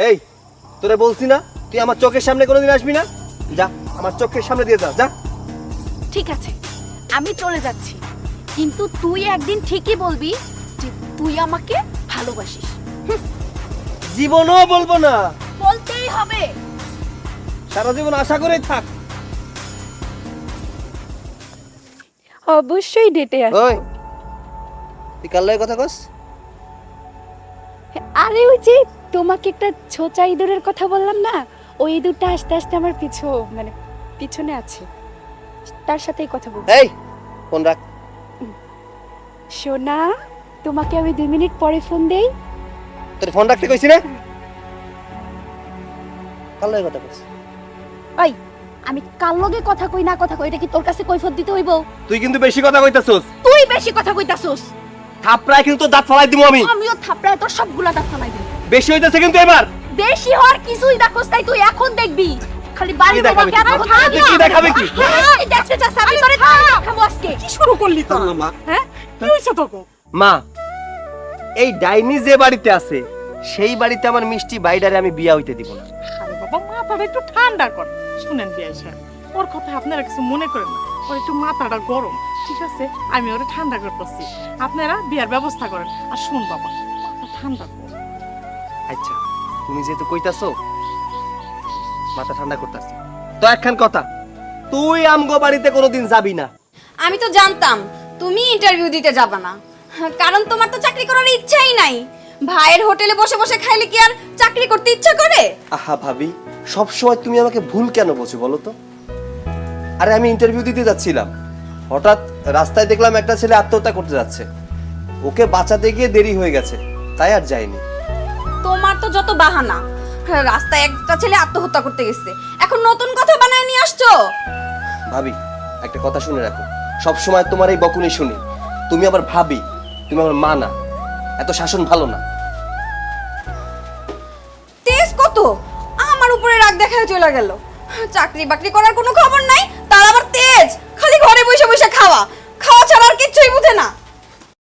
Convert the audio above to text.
এই তোরে বলছি না তুই আমার চোখের সামনে কোনোদিন আসবি না। যা আমার চোখের সামনে দিয়ে যা। যা ঠিক আছে, আমি চলে যাচ্ছি, কিন্তু তুই একদিন ঠিকই বলবি যে তুই আমাকে ভালোবাসিস। জীবনও বলবো না, বলতেই হবে। সারা জীবন আশা করেই থাক। অবশ্যই ডেটে আসবো। ওই তুই কার লগে কথা কস? আরে ওই যে তোমাকে একটা ছোচা ইঁদুরের কথা বললাম না, ওই ইঁদুরটা আস্তে আস্তে আমার পিছনে আছে, তার সাথেই কথা বলছি। এই ফোন রাখ। সোনা, তোমাকে আমি 2 মিনিট পরে ফোন দেই। তোর ফোন রাখতে কইছি না? কার লগে কথা কস? ওই আমি কার লগে কথা কই না কথা কই এটা কি তোর কাছে কৈফিয়ত দিতে হইব? তুই কিন্তু বেশি কথা কইতাছস। তুই বেশি কথা কইতাছস। থাপড়ায় কিন্তু দাঁত ফালাই দিমু আমি। আমিও থাপড়ায় তোর সবগুলা দাঁত ফালাই দেব। বেশি হইতাছে কিন্তু এবার। বেশি হওয়ার কিছুই দেখোস তাই তুই এখন দেখবি। খালি বাড়ি দেখাবি কেন কি? তুই দেখাবি কি? এই দেখতে চাস আমি তোরে দেখাবো আজকে। কি শুরু করলি তো? মা হ্যাঁ, কি হইছে তোকে? মা এই ডাইনি যে বাড়িতে আছে সেই বাড়িতে আমার মিষ্টি বাইডারে আমি বিয়া হইতে দিব না। আরে বাবা, মাথাটা একটু ঠান্ডা কর। শুনেন বিয়াই সাহেব, ওর কথা আপনারা কিছু মনে করেন না, ওর একটু মাথাটা গরম, ঠিক আছে? আমি ওরে ঠান্ডা করতেছি, আপনারা বিয়ার ব্যবস্থা করেন। আর শুন বাবা, মাথা ঠান্ডা কর। আচ্ছা তুমি যেহেতু কইতাছো মাথা ঠান্ডা করতাছি, তো একখান কথা, তুই আমগো বাড়িতে কোনোদিন যাবি না। আমি তো জানতাম তুমি ইন্টারভিউ দিতে যাবে না, কারণ তোমার তো চাকরি করার ইচ্ছাই নাই। ভাইয়ের হোটেলে বসে বসে খাইলে কি আর চাকরি করতে ইচ্ছা করে? আহা ভাবি, সব সময় তুমি আমাকে ভুল কেন বোঝো বলো তো? আরে আমি ইন্টারভিউ দিতে যাচ্ছিলাম, হঠাৎ রাস্তায় দেখলাম একটা ছেলে আত্মহত্যা করতে যাচ্ছে, ওকে বাঁচাতে গিয়ে দেরি হয়ে গেছে, তাই আর যাইনি। তোমার তো যত বাহানা, রাস্তায় একটা ছেলে আত্মহত্যা করতে গেছে, এখন নতুন কথা বানায় নিয়ে আসছো। ভাবি একটা কথা শুনে রাখো, সব সময় তোমার এই বকুনি শুনি, তুমি আবার ভাবি, তুমি আমার মা না, এত শাসন ভালো না। তেজ কত আমার উপরে রাগ দেখায় চলে গেল। চাকরি বাকরি করার কোনো খবর নাই, তার আবার তেজ, খালি ঘরে বসে বসে খাওয়া খাওয়া ছাড়া আর কিচ্ছুই বুঝে না।